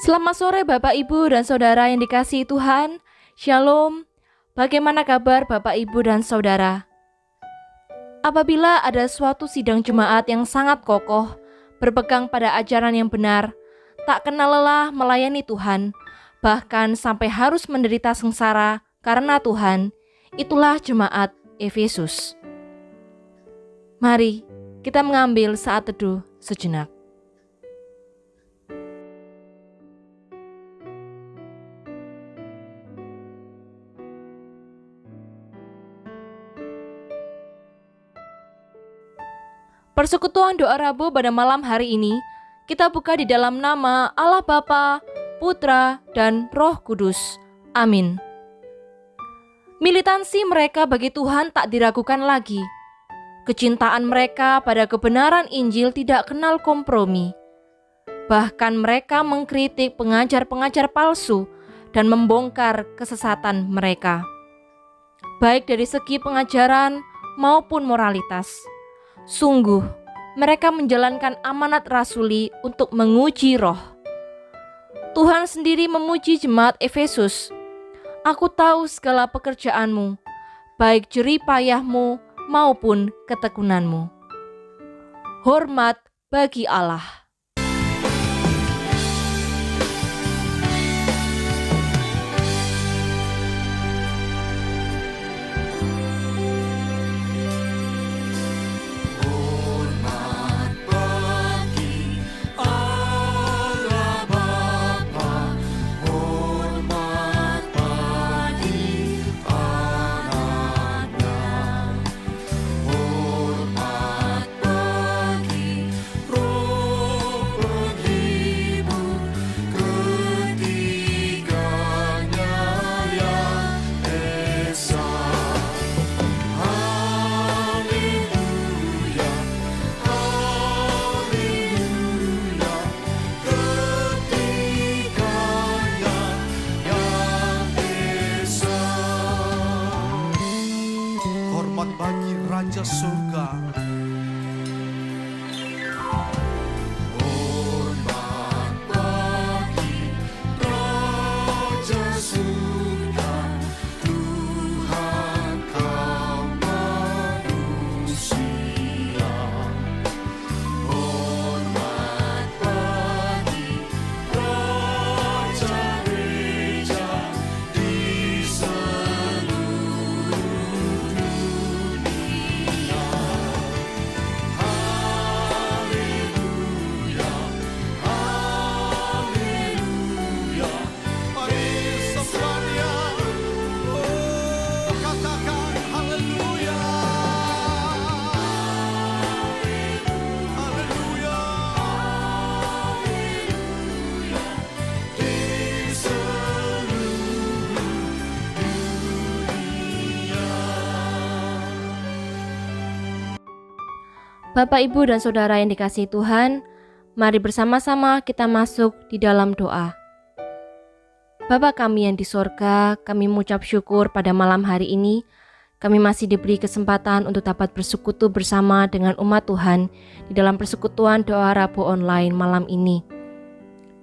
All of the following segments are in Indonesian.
Selamat sore Bapak Ibu dan Saudara yang dikasihi Tuhan. Shalom. Bagaimana kabar Bapak Ibu dan Saudara? Apabila ada suatu sidang jemaat yang sangat kokoh, berpegang pada ajaran yang benar, tak kenal lelah melayani Tuhan, bahkan sampai harus menderita sengsara karena Tuhan, itulah jemaat Efesus. Mari kita mengambil saat teduh sejenak. Persekutuan doa Rabu pada malam hari ini, kita buka di dalam nama Allah Bapa, Putra, dan Roh Kudus. Amin. Militansi mereka bagi Tuhan tak diragukan lagi. Kecintaan mereka pada kebenaran Injil tidak kenal kompromi. Bahkan mereka mengkritik pengajar-pengajar palsu dan membongkar kesesatan mereka, baik dari segi pengajaran maupun moralitas. Sungguh, mereka menjalankan amanat rasuli untuk menguji roh. Tuhan sendiri memuji jemaat Efesus. Aku tahu segala pekerjaanmu, baik jerih payahmu maupun ketekunanmu. Hormat bagi Allah. Bagi Raja Surga, hormat bagi Raja Surga, Tuhan kaum manusia. Hormat bagi Raja-Raja di seluruh Bapak, Ibu, dan Saudara yang dikasihi Tuhan, mari bersama-sama kita masuk di dalam doa. Bapa kami yang di sorga, kami mengucap syukur pada malam hari ini. Kami masih diberi kesempatan untuk dapat bersekutu bersama dengan umat Tuhan di dalam persekutuan doa Rabu online malam ini.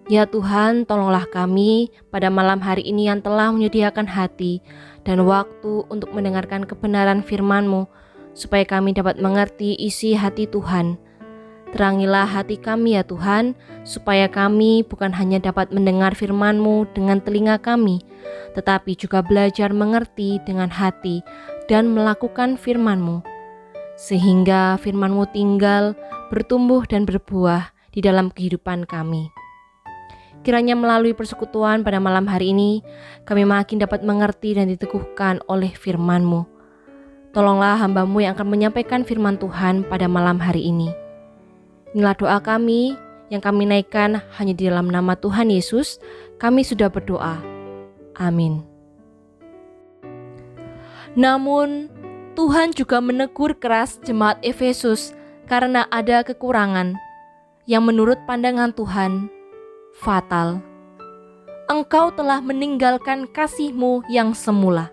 Ya Tuhan, tolonglah kami pada malam hari ini yang telah menyediakan hati dan waktu untuk mendengarkan kebenaran firman-Mu, supaya kami dapat mengerti isi hati Tuhan. Terangilah hati kami ya Tuhan, supaya kami bukan hanya dapat mendengar firman-Mu dengan telinga kami, tetapi juga belajar mengerti dengan hati dan melakukan firman-Mu, sehingga firman-Mu tinggal, bertumbuh dan berbuah di dalam kehidupan kami. Kiranya melalui persekutuan pada malam hari ini, kami makin dapat mengerti dan diteguhkan oleh firman-Mu. Tolonglah hamba-Mu yang akan menyampaikan firman Tuhan pada malam hari ini. Inilah doa kami yang kami naikkan hanya di dalam nama Tuhan Yesus. Kami sudah berdoa. Amin. Namun, Tuhan juga menegur keras jemaat Efesus karena ada kekurangan yang menurut pandangan Tuhan fatal. Engkau telah meninggalkan kasih-Mu yang semula.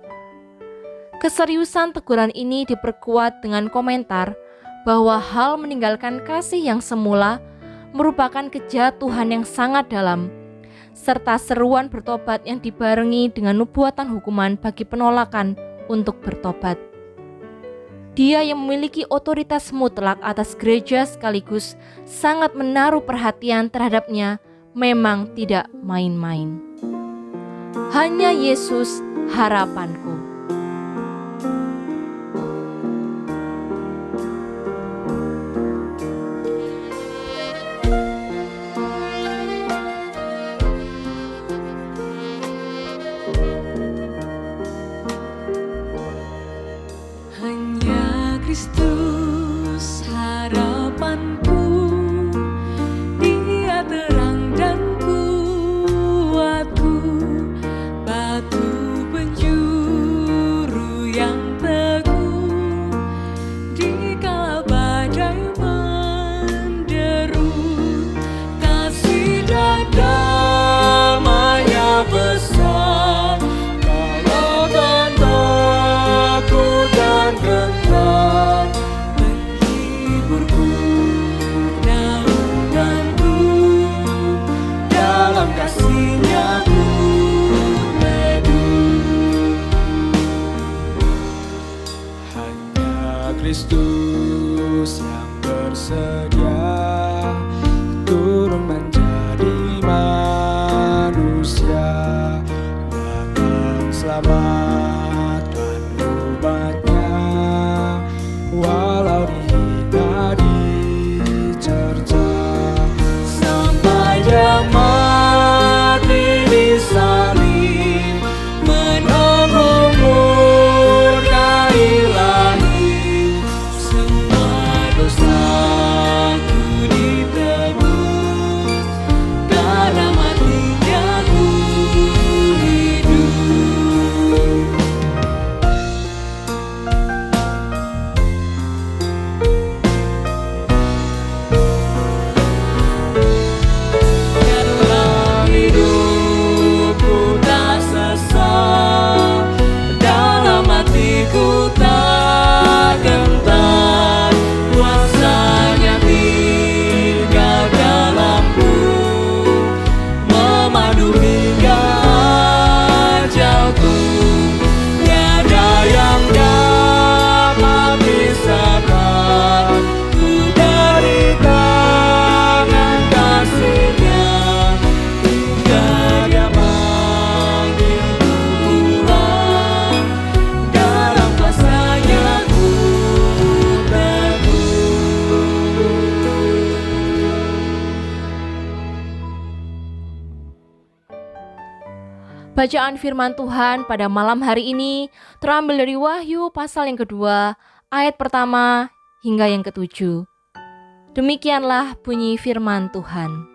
Keseriusan teguran ini diperkuat dengan komentar bahwa hal meninggalkan kasih yang semula merupakan kejatuhan yang sangat dalam, serta seruan bertobat yang dibarengi dengan nubuatan hukuman bagi penolakan untuk bertobat. Dia yang memiliki otoritas mutlak atas gereja sekaligus sangat menaruh perhatian terhadapnya, memang tidak main-main. Hanya Yesus harapanku. Hanya Kristus harapanku, Dia terang dan kuatku, batu penjuru yang teguh di kala badai menderu. Kasih dan damai-Nya besar, kalau tak takut dan gentar, menghiburku naunganku, dalam kasih-Nya ku teduh. Hanya Kristus yang bersedia turun menjadi manusia, datang selamatkan umatnya, walau dihina dicerca, sampai Dia mati di salib, menanggung murka ilahi. Semua dosaku ditebus, karena mati-Nya ku hidup. Dalam hidupku tak sesat, dalam hatiku tak gentar, kuasa-Nya tinggal dalamku, memadu hingga ajalku. Tiada yang dapat pisahkan ku dari tangan kasih-Nya, hingga Dia manggilku pulang, dalam kuasa-Nya ku teguh. Bacaan firman Tuhan pada malam hari ini terambil dari Wahyu pasal yang kedua, ayat pertama hingga yang ketujuh. Demikianlah bunyi firman Tuhan.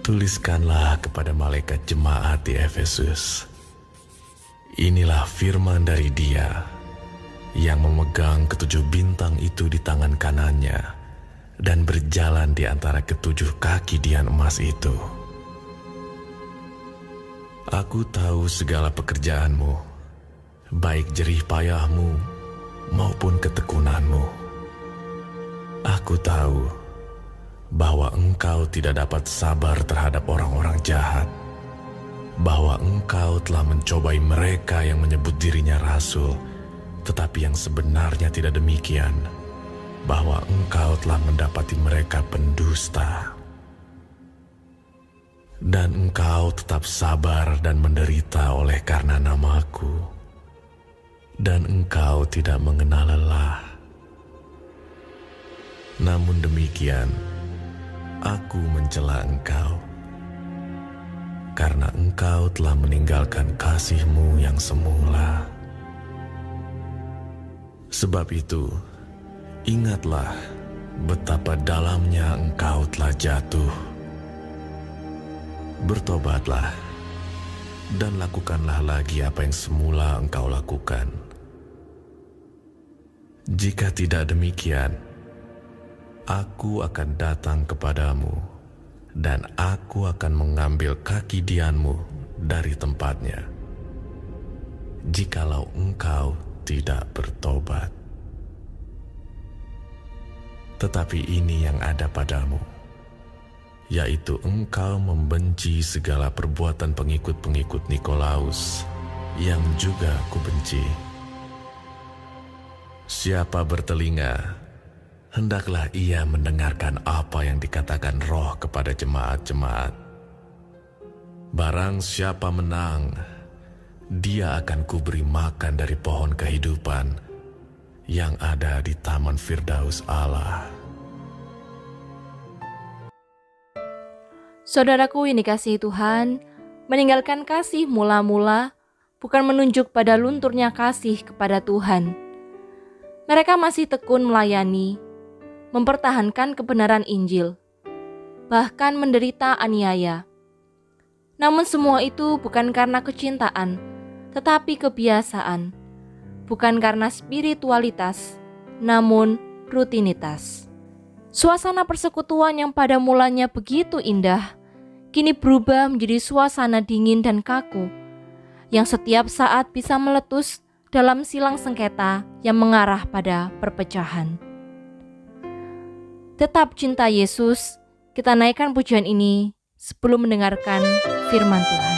Tuliskanlah kepada malaikat jemaat di Efesus. Inilah firman dari Dia yang memegang ketujuh bintang itu di tangan kanannya dan berjalan di antara ketujuh kaki dian emas itu. Aku tahu segala pekerjaanmu, baik jerih payahmu maupun ketekunanmu. Aku tahu bahwa engkau tidak dapat sabar terhadap orang-orang jahat, bahwa engkau telah mencobai mereka yang menyebut dirinya rasul, tetapi yang sebenarnya tidak demikian, bahwa engkau telah mendapati mereka pendusta. Dan engkau tetap sabar dan menderita oleh karena namaku, dan engkau tidak mengenal lelah. Namun demikian, aku mencela engkau, karena engkau telah meninggalkan kasih-Mu yang semula. Sebab itu, ingatlah betapa dalamnya engkau telah jatuh. Bertobatlah dan lakukanlah lagi apa yang semula engkau lakukan. Jika tidak demikian, aku akan datang kepadamu dan aku akan mengambil kaki dianmu dari tempatnya, jikalau engkau tidak bertobat. tetapi ini yang ada padamu, yaitu engkau membenci segala perbuatan pengikut-pengikut Nikolaus, yang juga kubenci. Siapa bertelinga, hendaklah ia mendengarkan apa yang dikatakan Roh kepada jemaat-jemaat. Barang siapa menang, dia akan kuberi makan dari pohon kehidupan yang ada di Taman Firdaus Allah. Saudaraku yang dikasihi Tuhan, meninggalkan kasih mula-mula bukan menunjuk pada lunturnya kasih kepada Tuhan. Mereka masih tekun melayani, mempertahankan kebenaran Injil, bahkan menderita aniaya. Namun semua itu bukan karena kecintaan, tetapi kebiasaan. Bukan karena spiritualitas, namun rutinitas. Suasana persekutuan yang pada mulanya begitu indah, kini berubah menjadi suasana dingin dan kaku, yang setiap saat bisa meletus dalam silang sengketa yang mengarah pada perpecahan. Tetap cinta Yesus, kita naikkan pujian ini sebelum mendengarkan firman Tuhan.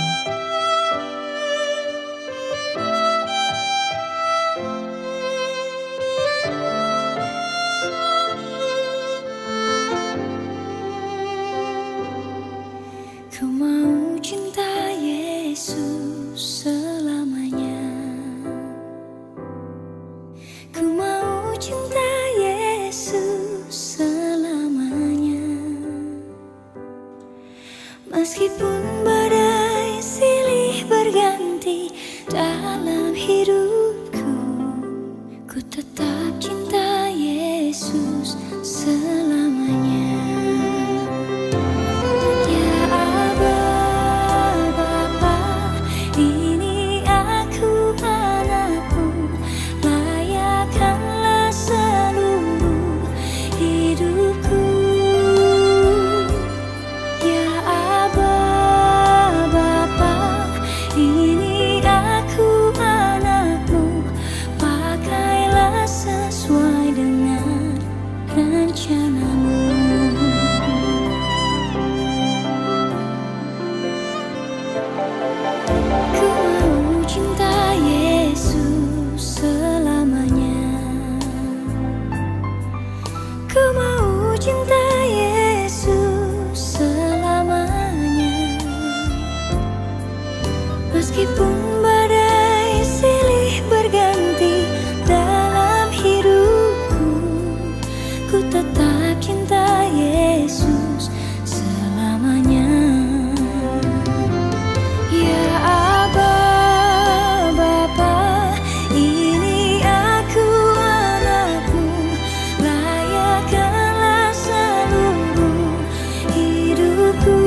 Ku mau cinta Yesus selamanya. Ku mau cinta Yesus selamanya. Meskipun badai silih berganti dalam hidupku, ku tetap cinta Yesus selamanya. Meskipun badai silih berganti dalam hidupku, ku tetap cinta Yesus selamanya. Ya Aba, Bapa, ini aku anakmu, layakkanlah seluruh hidupku.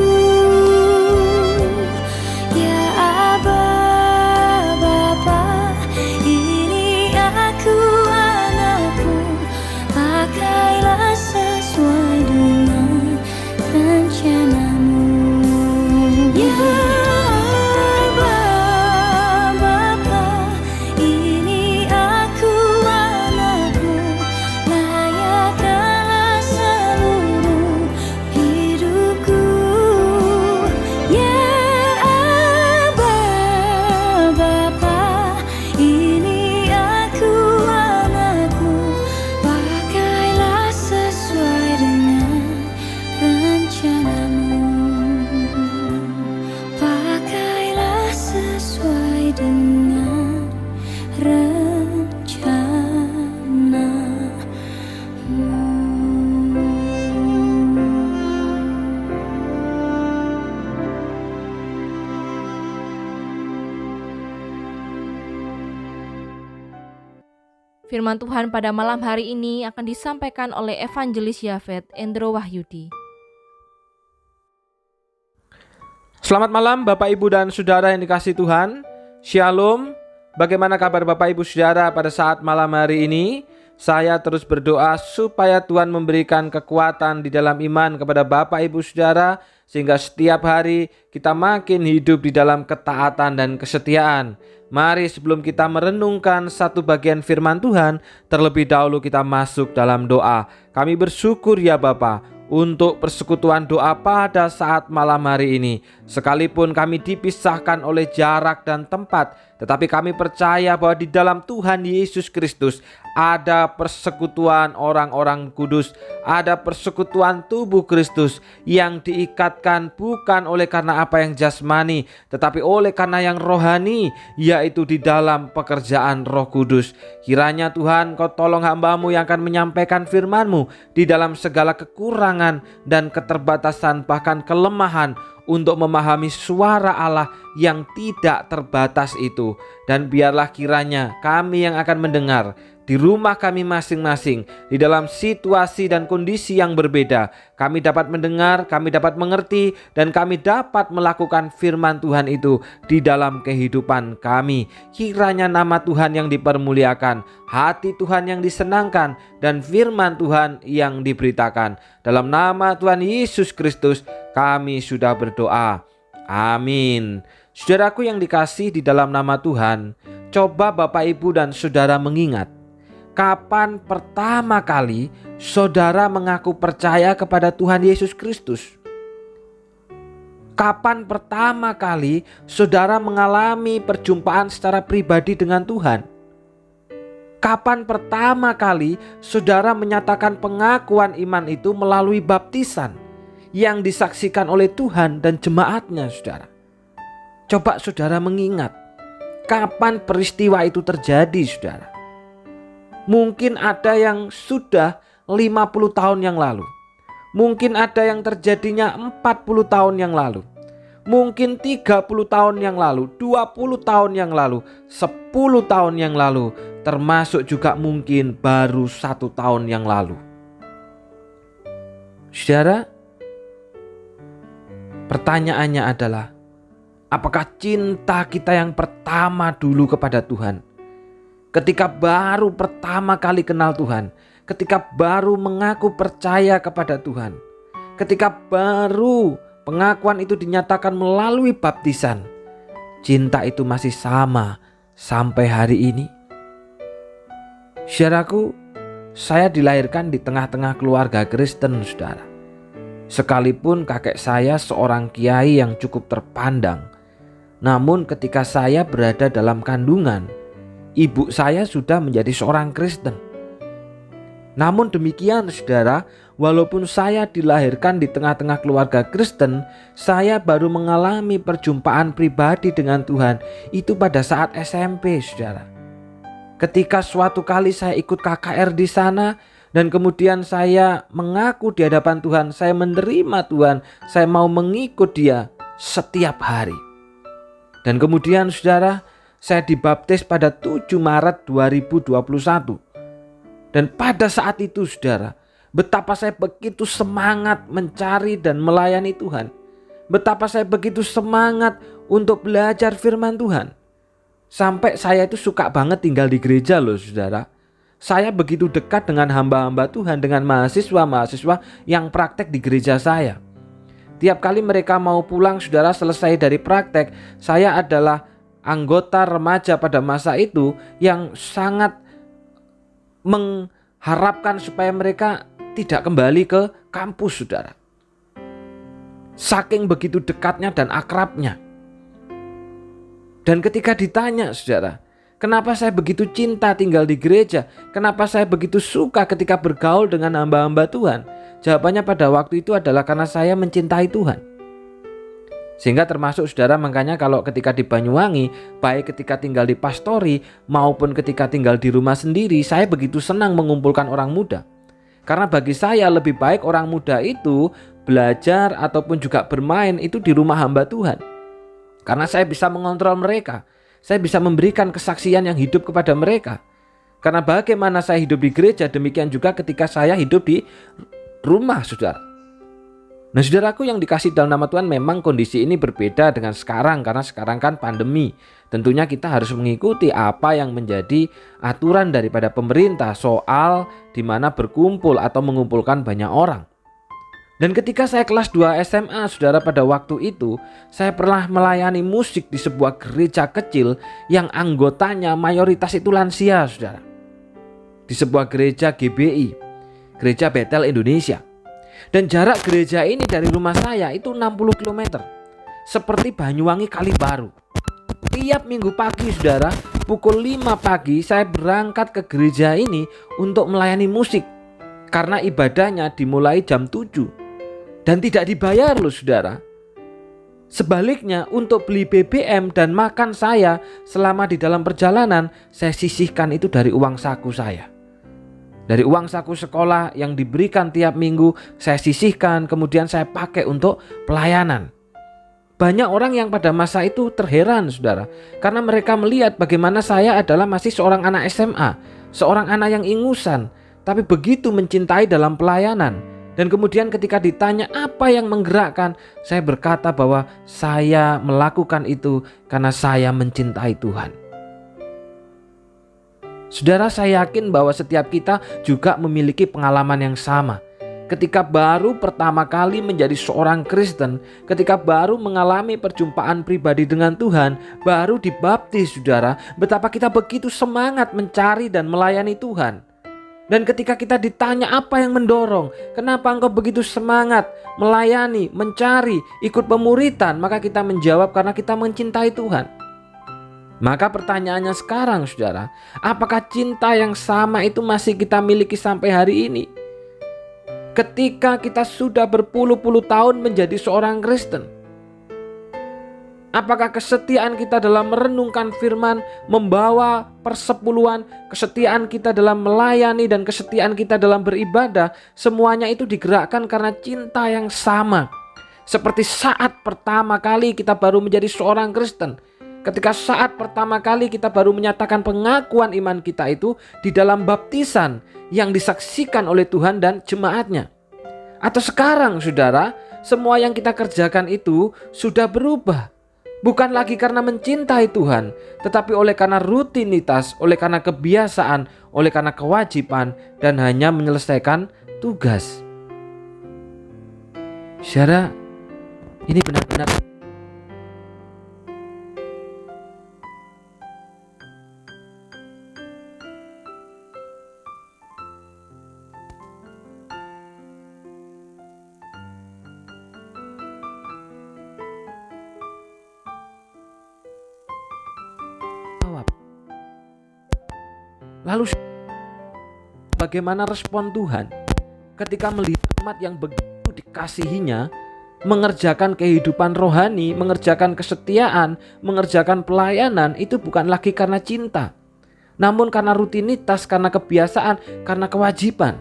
Firman Tuhan pada malam hari ini akan disampaikan oleh Evangelis Yafet Endro Wahyudi. Selamat malam Bapak Ibu dan Saudara yang dikasihi Tuhan. Shalom. Bagaimana kabar Bapak Ibu Saudara pada saat malam hari ini? Saya terus berdoa supaya Tuhan memberikan kekuatan di dalam iman kepada Bapak Ibu Saudara, sehingga setiap hari kita makin hidup di dalam ketaatan dan kesetiaan. Mari sebelum kita merenungkan satu bagian firman Tuhan, terlebih dahulu kita masuk dalam doa. Kami bersyukur ya Bapa untuk persekutuan doa pada saat malam hari ini. Sekalipun kami dipisahkan oleh jarak dan tempat, tetapi kami percaya bahwa di dalam Tuhan Yesus Kristus ada persekutuan orang-orang kudus, ada persekutuan tubuh Kristus yang diikatkan bukan oleh karena apa yang jasmani, tetapi oleh karena yang rohani, yaitu di dalam pekerjaan Roh Kudus. Kiranya Tuhan Kau tolong hamba-Mu yang akan menyampaikan firman-Mu di dalam segala kekurangan dan keterbatasan bahkan kelemahan, untuk memahami suara Allah yang tidak terbatas itu. Dan biarlah kiranya kami yang akan mendengar di rumah kami masing-masing, di dalam situasi dan kondisi yang berbeda, kami dapat mendengar, kami dapat mengerti, dan kami dapat melakukan firman Tuhan itu di dalam kehidupan kami. Kiranya nama Tuhan yang dipermuliakan, hati Tuhan yang disenangkan, dan firman Tuhan yang diberitakan. Dalam nama Tuhan Yesus Kristus kami sudah berdoa. Amin. Saudaraku yang dikasih di dalam nama Tuhan, coba Bapak Ibu dan Saudara mengingat, kapan pertama kali saudara mengaku percaya kepada Tuhan Yesus Kristus? Kapan pertama kali saudara mengalami perjumpaan secara pribadi dengan Tuhan? Kapan pertama kali saudara menyatakan pengakuan iman itu melalui baptisan yang disaksikan oleh Tuhan dan jemaatnya, saudara? Coba saudara mengingat, kapan peristiwa itu terjadi, saudara? Mungkin ada yang sudah 50 tahun yang lalu. Mungkin ada yang terjadinya 40 tahun yang lalu. Mungkin 30 tahun yang lalu, 20 tahun yang lalu, 10 tahun yang lalu, termasuk juga mungkin baru 1 tahun yang lalu. Saudara, pertanyaannya adalah, apakah cinta kita yang pertama dulu kepada Tuhan, ketika baru pertama kali kenal Tuhan, ketika baru mengaku percaya kepada Tuhan, ketika baru pengakuan itu dinyatakan melalui baptisan, cinta itu masih sama sampai hari ini? Saudaraku, saya dilahirkan di tengah-tengah keluarga Kristen, saudara. Sekalipun kakek saya seorang kiai yang cukup terpandang, namun ketika saya berada dalam kandungan, ibu saya sudah menjadi seorang Kristen. Namun demikian, saudara, walaupun saya dilahirkan di tengah-tengah keluarga Kristen, saya baru mengalami perjumpaan pribadi dengan Tuhan itu pada saat SMP, saudara. Ketika suatu kali saya ikut KKR di sana, dan kemudian saya mengaku di hadapan Tuhan, saya menerima Tuhan, saya mau mengikut Dia setiap hari. Dan kemudian, saudara, saya dibaptis pada 7 Maret 2021. Dan pada saat itu, saudara, betapa saya begitu semangat mencari dan melayani Tuhan. Betapa saya begitu semangat untuk belajar firman Tuhan. Sampai saya itu suka banget tinggal di gereja loh, saudara. Saya begitu dekat dengan hamba-hamba Tuhan, dengan mahasiswa-mahasiswa yang praktek di gereja saya. Tiap kali mereka mau pulang, saudara, selesai dari praktek, saya adalah anggota remaja pada masa itu yang sangat mengharapkan supaya mereka tidak kembali ke kampus, saudara. Saking begitu dekatnya dan akrabnya. Dan ketika ditanya, saudara, kenapa saya begitu cinta tinggal di gereja? Kenapa saya begitu suka ketika bergaul dengan hamba-hamba Tuhan? Jawabannya pada waktu itu adalah karena saya mencintai Tuhan. Sehingga termasuk, saudara, makanya kalau ketika di Banyuwangi, baik ketika tinggal di pastori maupun ketika tinggal di rumah sendiri, saya begitu senang mengumpulkan orang muda. Karena bagi saya lebih baik orang muda itu belajar ataupun juga bermain itu di rumah hamba Tuhan. Karena saya bisa mengontrol mereka. Saya bisa memberikan kesaksian yang hidup kepada mereka. Karena bagaimana saya hidup di gereja, demikian juga ketika saya hidup di rumah, saudara. Nah, saudaraku yang dikasih dalam nama Tuhan, memang kondisi ini berbeda dengan sekarang. Karena sekarang kan pandemi. Tentunya kita harus mengikuti apa yang menjadi aturan daripada pemerintah soal di mana berkumpul atau mengumpulkan banyak orang. Dan ketika saya kelas 2 SMA, saudara, pada waktu itu saya pernah melayani musik di sebuah gereja kecil yang anggotanya mayoritas itu lansia, saudara. Di sebuah gereja GBI, Gereja Betel Indonesia. Dan jarak gereja ini dari rumah saya itu 60 km. Seperti Banyuwangi Kalibaru. Tiap minggu pagi, saudara, pukul 5 pagi saya berangkat ke gereja ini untuk melayani musik. Karena ibadahnya dimulai jam 7. Dan tidak dibayar loh, saudara. Sebaliknya, untuk beli BBM dan makan saya selama di dalam perjalanan, saya sisihkan itu dari uang saku saya. Dari uang saku sekolah yang diberikan tiap minggu, saya sisihkan, kemudian saya pakai untuk pelayanan. Banyak orang yang pada masa itu terheran, saudara, karena mereka melihat bagaimana saya adalah masih seorang anak SMA, seorang anak yang ingusan, tapi begitu mencintai dalam pelayanan. Dan kemudian ketika ditanya apa yang menggerakkan, saya berkata bahwa saya melakukan itu karena saya mencintai Tuhan. Saudara, saya yakin bahwa setiap kita juga memiliki pengalaman yang sama. Ketika baru pertama kali menjadi seorang Kristen, ketika baru mengalami perjumpaan pribadi dengan Tuhan, baru dibaptis, saudara, betapa kita begitu semangat mencari dan melayani Tuhan. Dan ketika kita ditanya apa yang mendorong, kenapa engkau begitu semangat melayani, mencari, ikut pemuritan, maka kita menjawab karena kita mencintai Tuhan. Maka pertanyaannya sekarang, saudara, apakah cinta yang sama itu masih kita miliki sampai hari ini? Ketika kita sudah berpuluh-puluh tahun menjadi seorang Kristen, apakah kesetiaan kita dalam merenungkan firman, membawa persepuluhan, kesetiaan kita dalam melayani dan kesetiaan kita dalam beribadah, semuanya itu digerakkan karena cinta yang sama. Seperti saat pertama kali kita baru menjadi seorang Kristen, ketika saat pertama kali kita baru menyatakan pengakuan iman kita itu di dalam baptisan yang disaksikan oleh Tuhan dan jemaatnya. Atau sekarang, saudara, semua yang kita kerjakan itu sudah berubah. Bukan lagi karena mencintai Tuhan, tetapi oleh karena rutinitas, oleh karena kebiasaan, oleh karena kewajiban, dan hanya menyelesaikan tugas. Saudara, ini benar-benar Lalu bagaimana respon Tuhan ketika melihat umat yang begitu dikasihinya mengerjakan kehidupan rohani, mengerjakan kesetiaan, mengerjakan pelayanan, itu bukan lagi karena cinta, namun karena rutinitas, karena kebiasaan, karena kewajiban.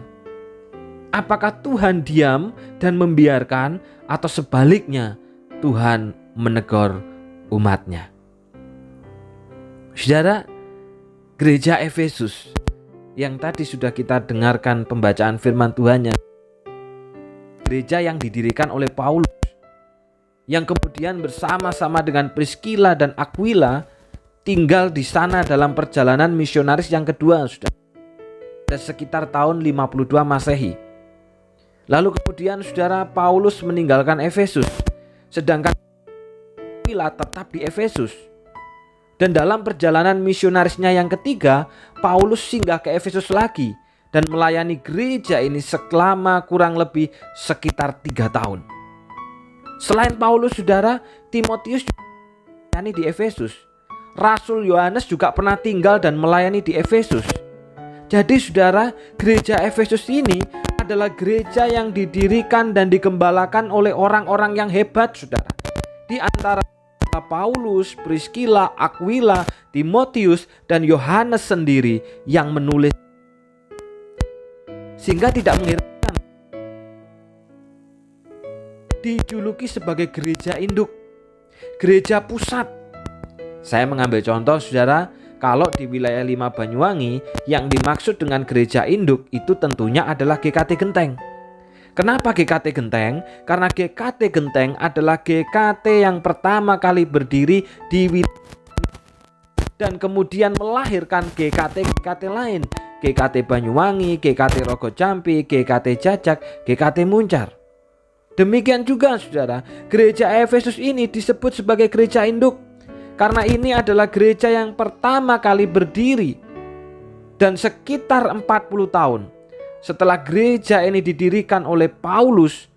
Apakah Tuhan diam dan membiarkan, atau sebaliknya Tuhan menegur umatnya? Saudara, gereja Efesus yang tadi sudah kita dengarkan pembacaan firman Tuhannya, gereja yang didirikan oleh Paulus, yang kemudian bersama-sama dengan Priscilla dan Aquila tinggal di sana dalam perjalanan misionaris yang kedua, sudah sekitar tahun 52 Masehi. Lalu kemudian, saudara, Paulus meninggalkan Efesus, sedangkan Aquila tetap di Efesus. Dan dalam perjalanan misionarisnya yang ketiga, Paulus singgah ke Efesus lagi dan melayani gereja ini selama kurang lebih sekitar 3 tahun. Selain Paulus, saudara, Timotius juga melayani di Efesus. Rasul Yohanes juga pernah tinggal dan melayani di Efesus. Jadi, saudara, gereja Efesus ini adalah gereja yang didirikan dan digembalakan oleh orang-orang yang hebat, saudara. Di antara Paulus, Priscilla, Aquila, Timotius, dan Yohanes sendiri yang menulis. Sehingga tidak mengherankan dijuluki sebagai gereja induk, gereja pusat. Saya mengambil contoh, saudara, kalau di wilayah 5 Banyuwangi yang dimaksud dengan gereja induk itu tentunya adalah GKT Genteng. Kenapa GKT Genteng? Karena GKT Genteng adalah GKT yang pertama kali berdiri di wilayah dan kemudian melahirkan GKT lain, GKT Banyuwangi, GKT Rogo Jampi, GKT Jajak, GKT Muncar. Demikian juga saudara, gereja Efesus ini disebut sebagai gereja induk karena ini adalah gereja yang pertama kali berdiri. Dan sekitar 40 tahun setelah gereja ini didirikan oleh Paulus,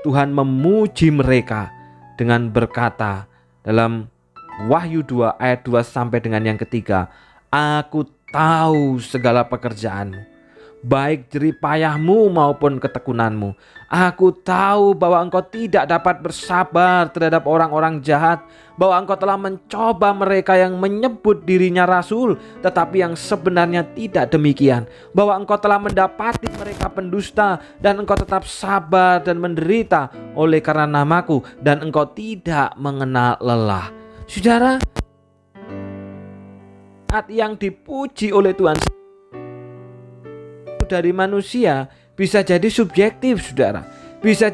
Tuhan memuji mereka dengan berkata dalam Wahyu 2 ayat 2 sampai dengan yang ketiga, "Aku tahu segala pekerjaanmu, baik jeripayahmu maupun ketekunanmu. Aku tahu bahwa engkau tidak dapat bersabar terhadap orang-orang jahat, bahwa engkau telah mencoba mereka yang menyebut dirinya rasul, tetapi yang sebenarnya tidak demikian, bahwa engkau telah mendapati mereka pendusta, dan engkau tetap sabar dan menderita oleh karena namaku, dan engkau tidak mengenal lelah." Saudara, saat yang dipuji oleh Tuhan dari manusia bisa jadi subjektif, saudara. Bisa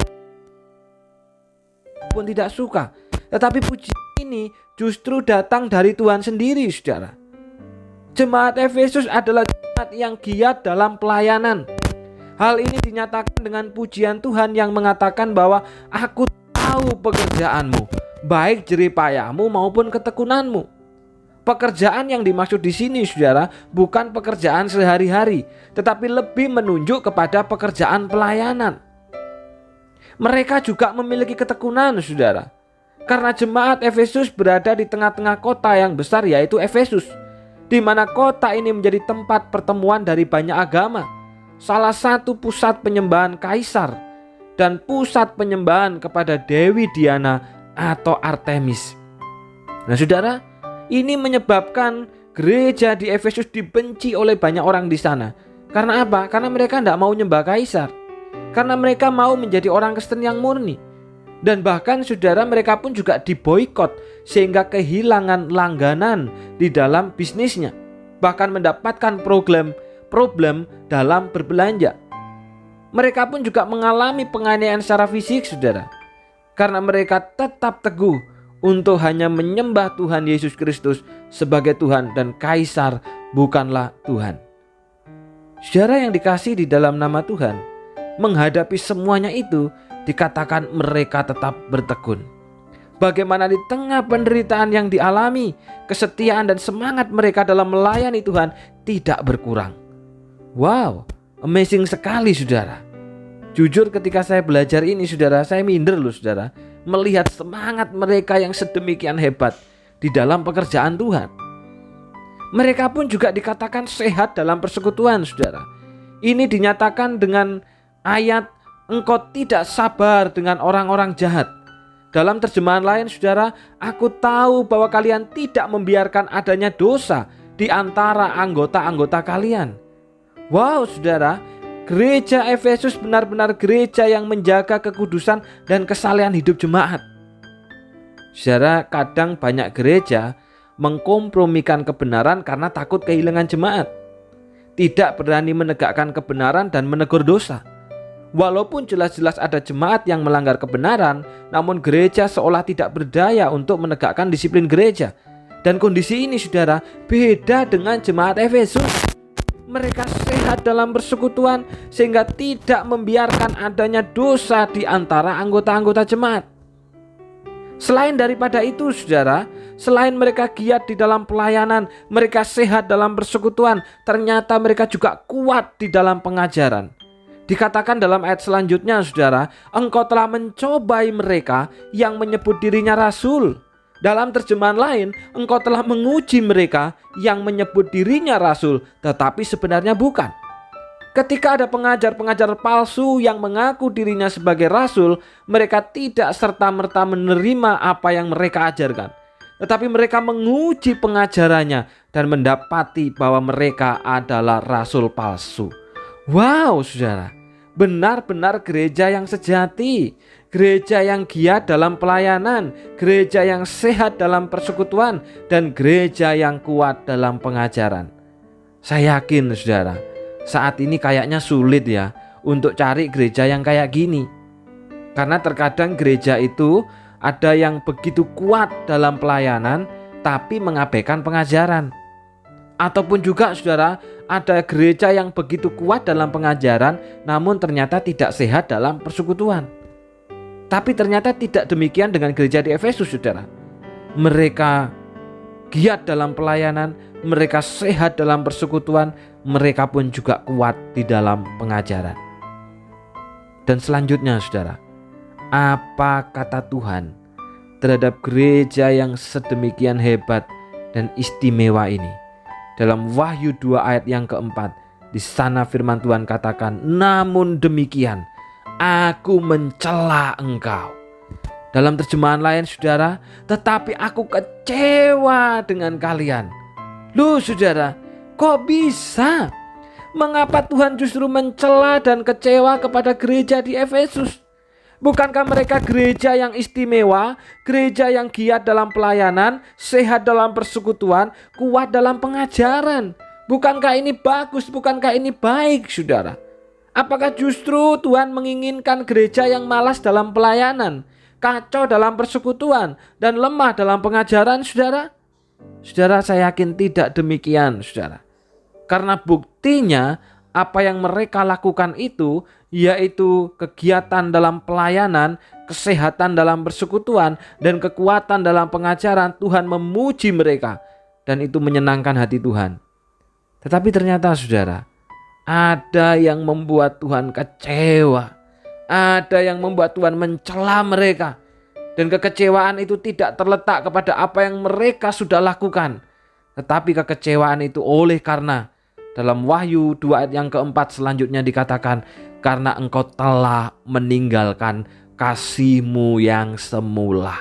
pun tidak suka. Tetapi pujian ini justru datang dari Tuhan sendiri, saudara. Jemaat Efesus adalah jemaat yang giat dalam pelayanan. Hal ini dinyatakan dengan pujian Tuhan yang mengatakan bahwa aku tahu pekerjaanmu, baik jeripayahmu maupun ketekunanmu. Pekerjaan yang dimaksud di sini, saudara, bukan pekerjaan sehari-hari, tetapi lebih menunjuk kepada pekerjaan pelayanan. Mereka juga memiliki ketekunan, saudara. Karena jemaat Efesus berada di tengah-tengah kota yang besar, yaitu Efesus, di mana kota ini menjadi tempat pertemuan dari banyak agama, salah satu pusat penyembahan kaisar, dan pusat penyembahan kepada Dewi Diana atau Artemis. Nah, saudara, ini menyebabkan gereja di Efesus dibenci oleh banyak orang di sana. Karena apa? Karena mereka tidak mau nyembah kaisar. Karena mereka mau menjadi orang Kristen yang murni. Dan bahkan saudara, mereka pun juga diboikot sehingga kehilangan langganan di dalam bisnisnya. Bahkan mendapatkan problem dalam berbelanja. Mereka pun juga mengalami penganiayaan secara fisik, saudara. Karena mereka tetap teguh untuk hanya menyembah Tuhan Yesus Kristus sebagai Tuhan dan kaisar bukanlah Tuhan. Saudara yang dikasihi di dalam nama Tuhan, menghadapi semuanya itu dikatakan mereka tetap bertekun. Bagaimana di tengah penderitaan yang dialami, kesetiaan dan semangat mereka dalam melayani Tuhan tidak berkurang. Wow, amazing sekali, saudara. Jujur ketika saya belajar ini, saudara, saya minder loh, saudara, melihat semangat mereka yang sedemikian hebat di dalam pekerjaan Tuhan. Mereka pun juga dikatakan sehat dalam persekutuan, saudara. Ini dinyatakan dengan ayat, engkau tidak sabar dengan orang-orang jahat. Dalam terjemahan lain, saudara, aku tahu bahwa kalian tidak membiarkan adanya dosa di antara anggota-anggota kalian. Wow, saudara, gereja Efesus benar-benar gereja yang menjaga kekudusan dan kesalehan hidup jemaat. Saudara, kadang banyak gereja mengkompromikan kebenaran karena takut kehilangan jemaat. Tidak berani menegakkan kebenaran dan menegur dosa. Walaupun jelas-jelas ada jemaat yang melanggar kebenaran, namun gereja seolah tidak berdaya untuk menegakkan disiplin gereja. Dan kondisi ini, saudara, beda dengan jemaat Efesus. Mereka sehat dalam persekutuan sehingga tidak membiarkan adanya dosa di antara anggota-anggota jemaat. Selain daripada itu, saudara, selain mereka giat di dalam pelayanan, mereka sehat dalam persekutuan, ternyata mereka juga kuat di dalam pengajaran. Dikatakan dalam ayat selanjutnya, saudara, engkau telah mencobai mereka yang menyebut dirinya rasul. Dalam terjemahan lain, engkau telah menguji mereka yang menyebut dirinya rasul, tetapi sebenarnya bukan. Ketika ada pengajar-pengajar palsu yang mengaku dirinya sebagai rasul, mereka tidak serta-merta menerima apa yang mereka ajarkan. Tetapi mereka menguji pengajarannya dan mendapati bahwa mereka adalah rasul palsu. Wow, saudara, benar-benar gereja yang sejati, gereja yang giat dalam pelayanan, gereja yang sehat dalam persekutuan, dan gereja yang kuat dalam pengajaran. Saya yakin, saudara, saat ini kayaknya sulit ya untuk cari gereja yang kayak gini. Karena terkadang gereja itu ada yang begitu kuat dalam pelayanan tapi mengabaikan pengajaran. Ataupun juga, saudara, ada gereja yang begitu kuat dalam pengajaran namun ternyata tidak sehat dalam persekutuan. Tapi ternyata tidak demikian dengan gereja di Efesus, saudara. Mereka giat dalam pelayanan, mereka sehat dalam persekutuan, mereka pun juga kuat di dalam pengajaran. Dan selanjutnya, saudara, apa kata Tuhan terhadap gereja yang sedemikian hebat dan istimewa ini? Dalam Wahyu 2 ayat yang keempat, di sana firman Tuhan katakan, namun demikian, aku mencela engkau. Dalam terjemahan lain, saudara, tetapi aku kecewa dengan kalian. Loh saudara, kok bisa? Mengapa Tuhan justru mencela dan kecewa kepada gereja di Efesus? Bukankah mereka gereja yang istimewa, gereja yang giat dalam pelayanan, sehat dalam persekutuan, kuat dalam pengajaran? Bukankah ini bagus, bukankah ini baik, saudara? Apakah justru Tuhan menginginkan gereja yang malas dalam pelayanan, kacau dalam persekutuan, dan lemah dalam pengajaran, saudara? Saudara, saya yakin tidak demikian, saudara. Karena buktinya apa yang mereka lakukan itu yaitu kegiatan dalam pelayanan, kesehatan dalam persekutuan, dan kekuatan dalam pengajaran. Tuhan memuji mereka dan itu menyenangkan hati Tuhan. Tetapi ternyata saudara, ada yang membuat Tuhan kecewa, ada yang membuat Tuhan mencela mereka. Dan kekecewaan itu tidak terletak kepada apa yang mereka sudah lakukan, tetapi kekecewaan itu oleh karena dalam Wahyu 2 ayat yang keempat selanjutnya dikatakan, karena engkau telah meninggalkan kasihmu yang semula.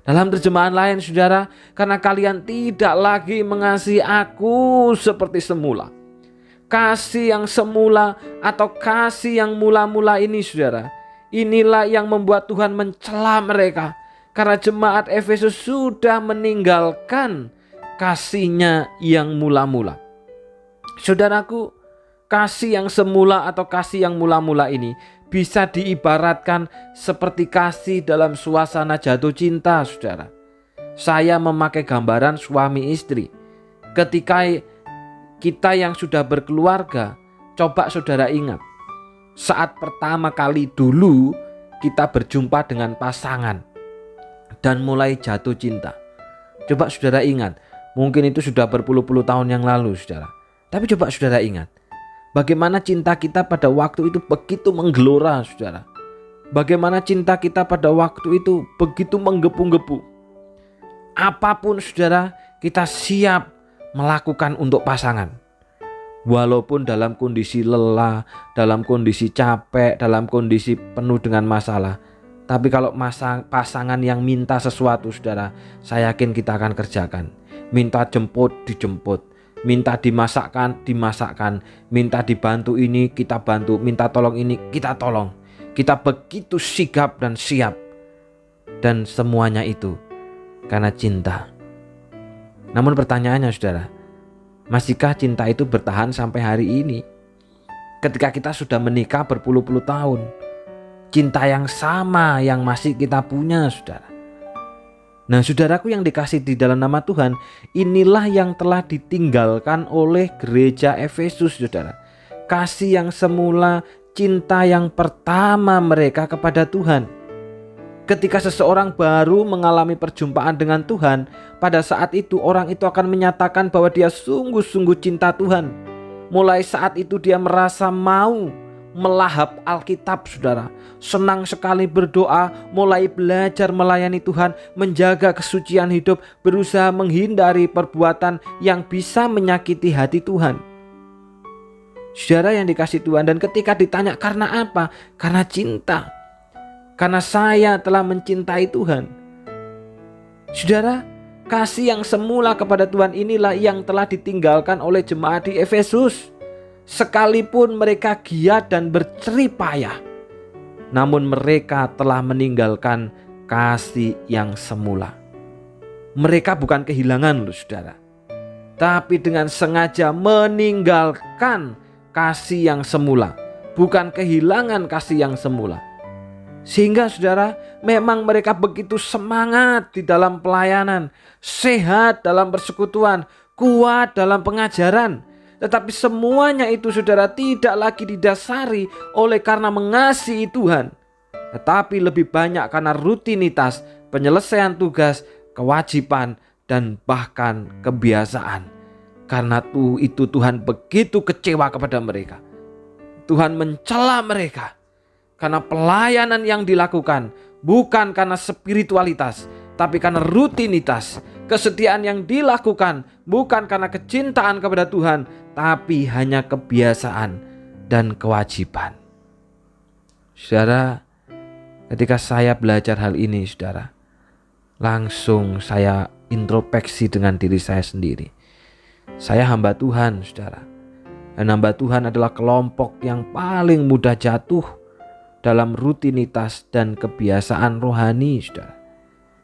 Dalam terjemahan lain, saudara, karena kalian tidak lagi mengasihi aku seperti semula. Kasih yang semula atau kasih yang mula-mula ini, saudara, inilah yang membuat Tuhan mencela mereka. Karena jemaat Efesus sudah meninggalkan kasihnya yang mula-mula. Saudaraku, kasih yang semula atau kasih yang mula-mula ini bisa diibaratkan seperti kasih dalam suasana jatuh cinta, saudara. Saya memakai gambaran suami istri. Ketika kita yang sudah berkeluarga, coba saudara ingat, saat pertama kali dulu kita berjumpa dengan pasangan dan mulai jatuh cinta. Coba saudara ingat, mungkin itu sudah berpuluh-puluh tahun yang lalu, saudara. Tapi coba saudara ingat, bagaimana cinta kita pada waktu itu begitu menggelora, saudara. Bagaimana cinta kita pada waktu itu begitu menggebu-gebu. Apapun, saudara, kita siap melakukan untuk pasangan. Walaupun dalam kondisi lelah, dalam kondisi capek, dalam kondisi penuh dengan masalah. Tapi kalau pasangan yang minta sesuatu, saudara, saya yakin kita akan kerjakan. Minta jemput, dijemput. Minta dimasakkan, dimasakkan. Minta dibantu ini, kita bantu. Minta tolong ini, kita tolong. Kita begitu sigap dan siap. Dan semuanya itu karena cinta. Namun pertanyaannya, saudara, masihkah cinta itu bertahan sampai hari ini? Ketika kita sudah menikah berpuluh-puluh tahun, cinta yang sama yang masih kita punya, saudara. Nah, saudaraku yang dikasih di dalam nama Tuhan, inilah yang telah ditinggalkan oleh gereja Efesus, saudara. Kasih yang semula, cinta yang pertama mereka kepada Tuhan. Ketika seseorang baru mengalami perjumpaan dengan Tuhan, pada saat itu orang itu akan menyatakan bahwa dia sungguh-sungguh cinta Tuhan. Mulai saat itu dia merasa mau melahap Alkitab, saudara. Senang sekali berdoa, mulai belajar melayani Tuhan, menjaga kesucian hidup, berusaha menghindari perbuatan yang bisa menyakiti hati Tuhan. Saudara yang dikasih Tuhan, dan ketika ditanya karena apa? Karena cinta. Karena saya telah mencintai Tuhan. Saudara, kasih yang semula kepada Tuhan inilah yang telah ditinggalkan oleh jemaat di Efesus. Sekalipun mereka giat dan berjeripayah, namun mereka telah meninggalkan kasih yang semula. Mereka bukan kehilangan loh, saudara, tapi dengan sengaja meninggalkan kasih yang semula. Bukan kehilangan kasih yang semula. Sehingga saudara, memang mereka begitu semangat di dalam pelayanan, sehat dalam persekutuan, kuat dalam pengajaran. Tetapi semuanya itu, saudara, tidak lagi didasari oleh karena mengasihi Tuhan. tetapi lebih banyak karena rutinitas, penyelesaian tugas, kewajiban, dan bahkan kebiasaan. Karena itu Tuhan begitu kecewa kepada mereka. Tuhan mencela mereka karena pelayanan yang dilakukan bukan karena spiritualitas, tapi karena rutinitas. Kesetiaan yang dilakukan bukan karena kecintaan kepada Tuhan, tapi hanya kebiasaan dan kewajiban. Saudara, ketika saya belajar hal ini, saudara, langsung saya introspeksi dengan diri saya sendiri. Saya hamba Tuhan, saudara. Dan hamba Tuhan adalah kelompok yang paling mudah jatuh dalam rutinitas dan kebiasaan rohani, saudara.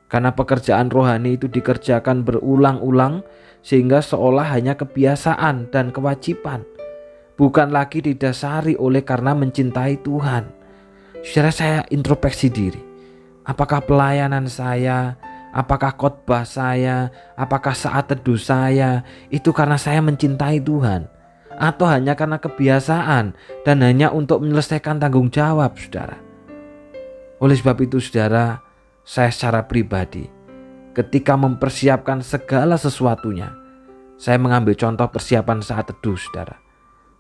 Karena pekerjaan rohani itu dikerjakan berulang-ulang sehingga seolah hanya kebiasaan dan kewajiban, bukan lagi didasari oleh karena mencintai Tuhan. Saudara, saya introspeksi diri. Apakah pelayanan saya, apakah khotbah saya, apakah saat teduh saya itu karena saya mencintai Tuhan, atau hanya karena kebiasaan dan hanya untuk menyelesaikan tanggung jawab, saudara? Oleh sebab itu, saudara, saya secara pribadi ketika mempersiapkan segala sesuatunya, saya mengambil contoh persiapan saat teduh, saudara.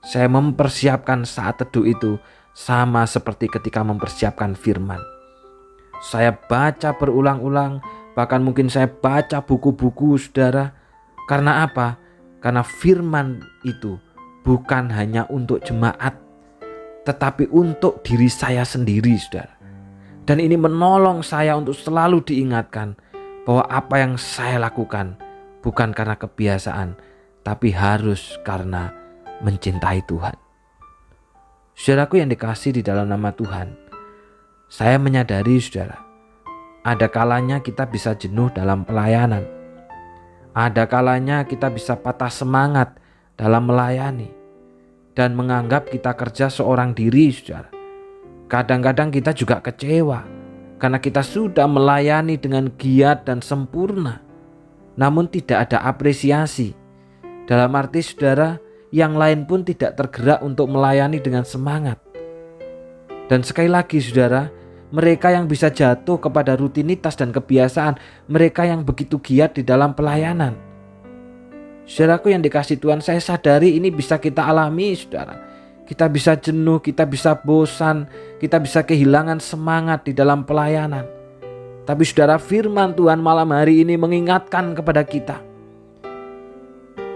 Saya mempersiapkan saat teduh itu sama seperti ketika mempersiapkan firman. Saya baca berulang-ulang, bahkan mungkin saya baca buku-buku, saudara. Karena apa? Karena firman itu bukan hanya untuk jemaat, tetapi untuk diri saya sendiri, saudara. Dan ini menolong saya untuk selalu diingatkan bahwa apa yang saya lakukan bukan karena kebiasaan, tapi harus karena mencintai Tuhan. Saudaraku yang dikasihi di dalam nama Tuhan, saya menyadari, saudara, ada kalanya kita bisa jenuh dalam pelayanan. Ada kalanya kita bisa patah semangat dalam melayani dan menganggap kita kerja seorang diri, saudara. Kadang-kadang kita juga kecewa karena kita sudah melayani dengan giat dan sempurna, namun tidak ada apresiasi. Dalam arti, saudara, yang lain pun tidak tergerak untuk melayani dengan semangat. Dan sekali lagi, saudara, mereka yang bisa jatuh kepada rutinitas dan kebiasaan, mereka yang begitu giat di dalam pelayanan. Saudaraku yang dikasihi Tuhan, saya sadari ini bisa kita alami, saudara. Kita bisa jenuh, kita bisa bosan, kita bisa kehilangan semangat di dalam pelayanan. Tapi saudara, firman Tuhan malam hari ini mengingatkan kepada kita.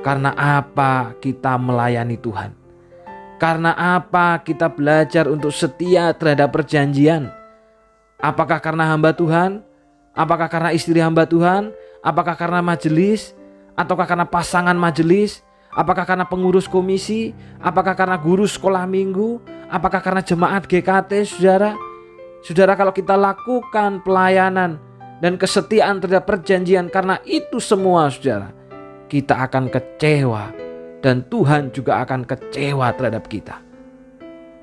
Karena apa kita melayani Tuhan? Karena apa kita belajar untuk setia terhadap perjanjian? Apakah karena hamba Tuhan? Apakah karena istri hamba Tuhan? Apakah karena majelis? Ataukah karena pasangan majelis? Apakah karena pengurus komisi? Apakah karena guru sekolah minggu? Apakah karena jemaat GKT, saudara? Saudara, kalau kita lakukan pelayanan dan kesetiaan terhadap perjanjian karena itu semua, saudara, kita akan kecewa dan Tuhan juga akan kecewa terhadap kita.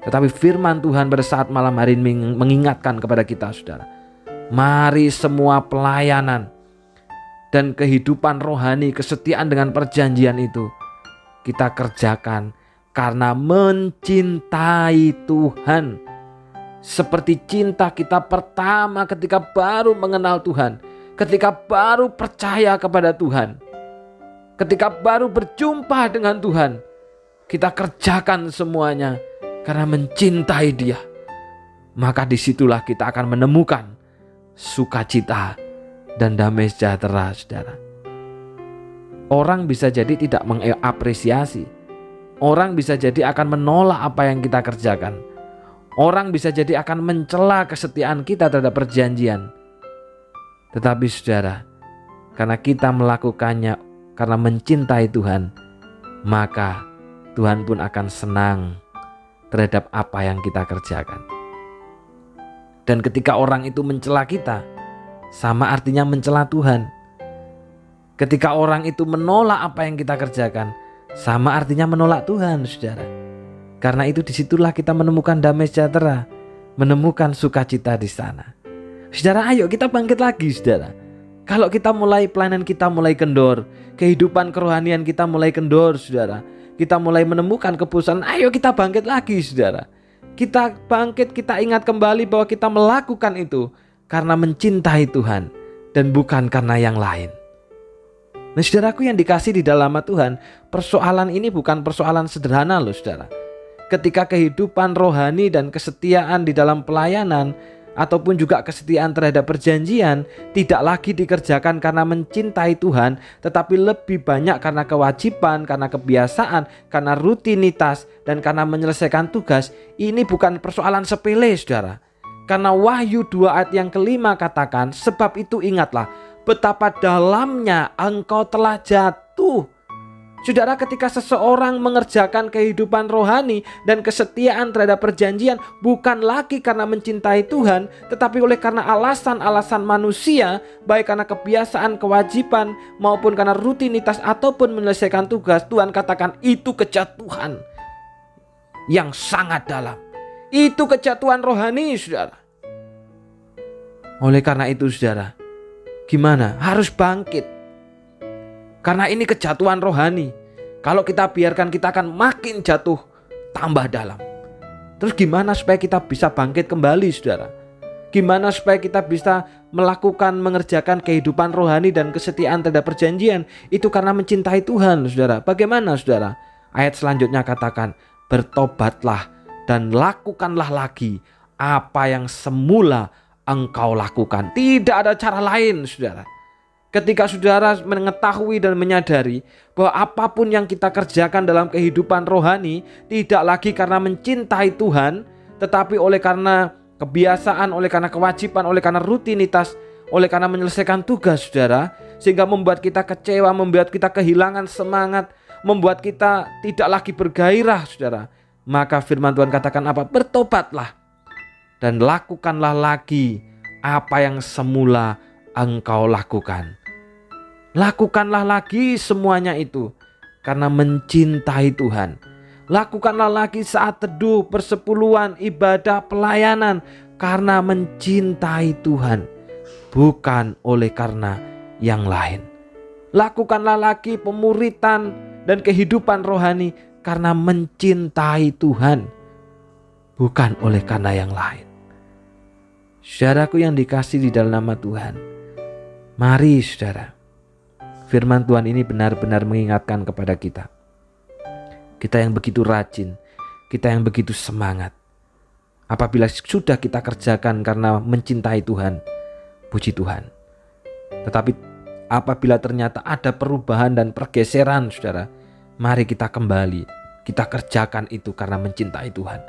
Tetapi firman Tuhan pada saat malam hari ini mengingatkan kepada kita, saudara. Mari semua pelayanan dan kehidupan rohani, kesetiaan dengan perjanjian itu kita kerjakan karena mencintai Tuhan. Seperti cinta kita pertama ketika baru mengenal Tuhan, ketika baru percaya kepada Tuhan, ketika baru berjumpa dengan Tuhan, kita kerjakan semuanya karena mencintai Dia. Maka disitulah kita akan menemukan sukacita dan damai sejahtera, saudara. Orang bisa jadi tidak mengapresiasi. Orang bisa jadi akan menolak apa yang kita kerjakan. Orang bisa jadi akan mencela kesetiaan kita terhadap perjanjian. Tetapi saudara, karena kita melakukannya karena mencintai Tuhan, maka Tuhan pun akan senang terhadap apa yang kita kerjakan. Dan ketika orang itu mencela kita, sama artinya mencela Tuhan. Ketika orang itu menolak apa yang kita kerjakan, sama artinya menolak Tuhan, saudara. Karena itu disitulah kita menemukan damai sejahtera, menemukan sukacita di sana. Saudara, ayo kita bangkit lagi, saudara. Kalau kita mulai pelayanan kita mulai kendor, kehidupan kerohanian kita mulai kendor, saudara. Kita mulai menemukan keputusan, ayo kita bangkit lagi, saudara. Kita bangkit, kita ingat kembali bahwa kita melakukan itu karena mencintai Tuhan dan bukan karena yang lain. Nah, saudaraku yang dikasih di dalam nama Tuhan, persoalan ini bukan persoalan sederhana loh saudara. Ketika kehidupan rohani dan kesetiaan di dalam pelayanan ataupun juga kesetiaan terhadap perjanjian tidak lagi dikerjakan karena mencintai Tuhan, tetapi lebih banyak karena kewajiban, karena kebiasaan, karena rutinitas, dan karena menyelesaikan tugas, ini bukan persoalan sepele saudara. Karena Wahyu 2 ayat yang kelima katakan, sebab itu ingatlah betapa dalamnya engkau telah jatuh. Saudara, ketika seseorang mengerjakan kehidupan rohani dan kesetiaan terhadap perjanjian bukan lagi karena mencintai Tuhan, tetapi oleh karena alasan-alasan manusia, baik karena kebiasaan, kewajiban, maupun karena rutinitas ataupun menyelesaikan tugas, Tuhan katakan itu kejatuhan yang sangat dalam. Itu kejatuhan rohani, saudara. Oleh karena itu, saudara, gimana? Harus bangkit. Karena ini kejatuhan rohani. Kalau kita biarkan, kita akan makin jatuh tambah dalam. Terus gimana supaya kita bisa bangkit kembali saudara? Gimana supaya kita bisa mengerjakan kehidupan rohani dan kesetiaan terhadap perjanjian? Itu karena mencintai Tuhan saudara. Bagaimana saudara? Ayat selanjutnya katakan, bertobatlah dan lakukanlah lagi apa yang semula engkau lakukan. Tidak ada cara lain saudara. Ketika saudara mengetahui dan menyadari bahwa apapun yang kita kerjakan dalam kehidupan rohani tidak lagi karena mencintai Tuhan, tetapi oleh karena kebiasaan, oleh karena kewajiban, oleh karena rutinitas, oleh karena menyelesaikan tugas saudara, sehingga membuat kita kecewa, membuat kita kehilangan semangat, membuat kita tidak lagi bergairah saudara. Maka firman Tuhan katakan apa? Bertobatlah dan lakukanlah lagi apa yang semula engkau lakukan. Lakukanlah lagi semuanya itu karena mencintai Tuhan. Lakukanlah lagi saat teduh, persepuluhan, ibadah, pelayanan karena mencintai Tuhan, bukan oleh karena yang lain. Lakukanlah lagi pemuritan dan kehidupan rohani karena mencintai Tuhan, bukan oleh karena yang lain. Saudaraku yang dikasih di dalam nama Tuhan, mari saudara, firman Tuhan ini benar-benar mengingatkan kepada kita. Kita yang begitu rajin, kita yang begitu semangat. Apabila sudah kita kerjakan karena mencintai Tuhan, puji Tuhan. Tetapi apabila ternyata ada perubahan dan pergeseran saudara, mari kita kembali, kita kerjakan itu karena mencintai Tuhan.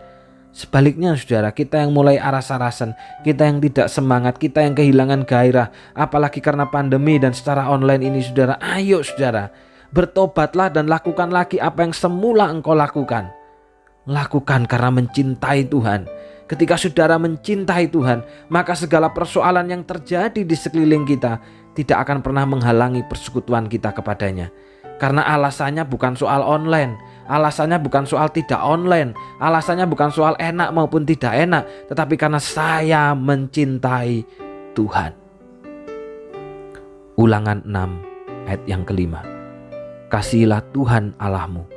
Sebaliknya saudara, kita yang mulai aras-arasan, kita yang tidak semangat, kita yang kehilangan gairah, apalagi karena pandemi dan secara online ini saudara, ayo saudara, bertobatlah dan lakukan lagi apa yang semula engkau lakukan. Lakukan karena mencintai Tuhan. Ketika saudara mencintai Tuhan, maka segala persoalan yang terjadi di sekeliling kita tidak akan pernah menghalangi persekutuan kita kepadanya. Karena alasannya bukan soal online, alasannya bukan soal tidak online, alasannya bukan soal enak maupun tidak enak, tetapi karena saya mencintai Tuhan. Ulangan 6 ayat yang kelima. Kasihilah Tuhan Allahmu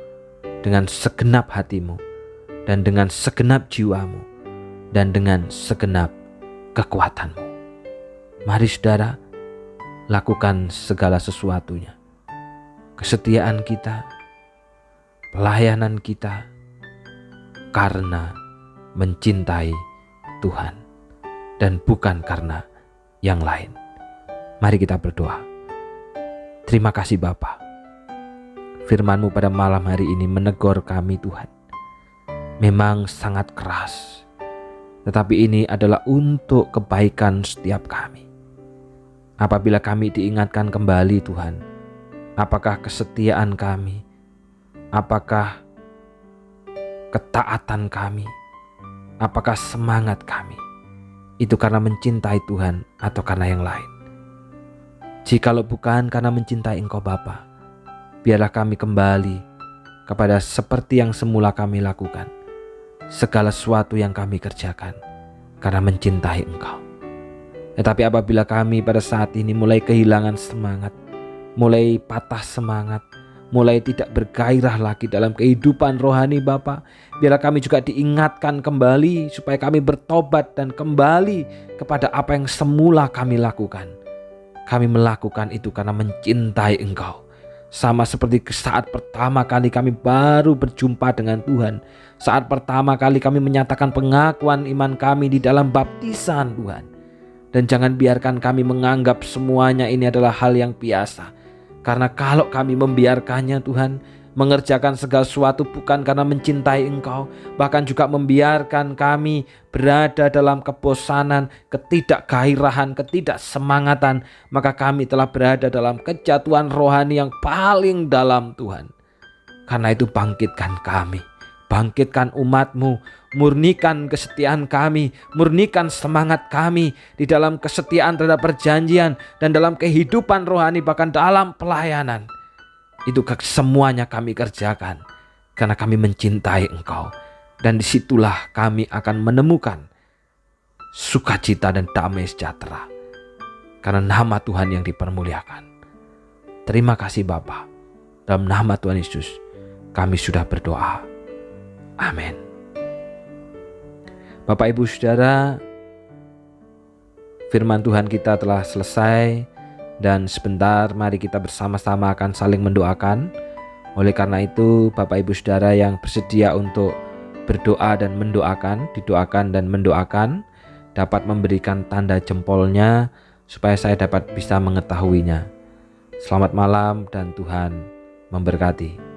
dengan segenap hatimu dan dengan segenap jiwamu dan dengan segenap kekuatanmu. Mari saudara, lakukan segala sesuatunya. Kesetiaan kita, pelayanan kita karena mencintai Tuhan dan bukan karena yang lain. Mari kita berdoa. Terima kasih Bapa. Firman-Mu pada malam hari ini menegur kami Tuhan. Memang sangat keras, tetapi ini adalah untuk kebaikan setiap kami. Apabila kami diingatkan kembali Tuhan, apakah kesetiaan kami, apakah ketaatan kami, apakah semangat kami, itu karena mencintai Tuhan atau karena yang lain? Jikalau bukan karena mencintai Engkau Bapa, biarlah kami kembali kepada seperti yang semula kami lakukan. Segala sesuatu yang kami kerjakan karena mencintai Engkau. Tetapi apabila kami pada saat ini mulai kehilangan semangat, mulai patah semangat, mulai tidak bergairah lagi dalam kehidupan rohani Bapa. Biarlah kami juga diingatkan kembali supaya kami bertobat dan kembali kepada apa yang semula kami lakukan. Kami melakukan itu karena mencintai Engkau. Sama seperti saat pertama kali kami baru berjumpa dengan Tuhan. Saat pertama kali kami menyatakan pengakuan iman kami di dalam baptisan Tuhan. Dan jangan biarkan kami menganggap semuanya ini adalah hal yang biasa. Karena kalau kami membiarkannya Tuhan, mengerjakan segala sesuatu bukan karena mencintai Engkau, bahkan juga membiarkan kami berada dalam kebosanan, ketidakgairahan, ketidaksemangatan, maka kami telah berada dalam kejatuhan rohani yang paling dalam Tuhan. Karena itu bangkitkan kami, bangkitkan umat-Mu, murnikan kesetiaan kami, murnikan semangat kami di dalam kesetiaan terhadap perjanjian dan dalam kehidupan rohani, bahkan dalam pelayanan. Itu semuanya kami kerjakan karena kami mencintai Engkau. Dan disitulah kami akan menemukan sukacita dan damai sejahtera. Karena nama Tuhan yang dipermuliakan. Terima kasih Bapa. Dalam nama Tuhan Yesus kami sudah berdoa. Amin. Bapak Ibu Saudara, firman Tuhan kita telah selesai. Dan sebentar mari kita bersama-sama akan saling mendoakan. Oleh karena itu Bapak Ibu Saudara yang bersedia untuk berdoa dan mendoakan, didoakan dan mendoakan, dapat memberikan tanda jempolnya supaya saya dapat bisa mengetahuinya. Selamat malam dan Tuhan memberkati.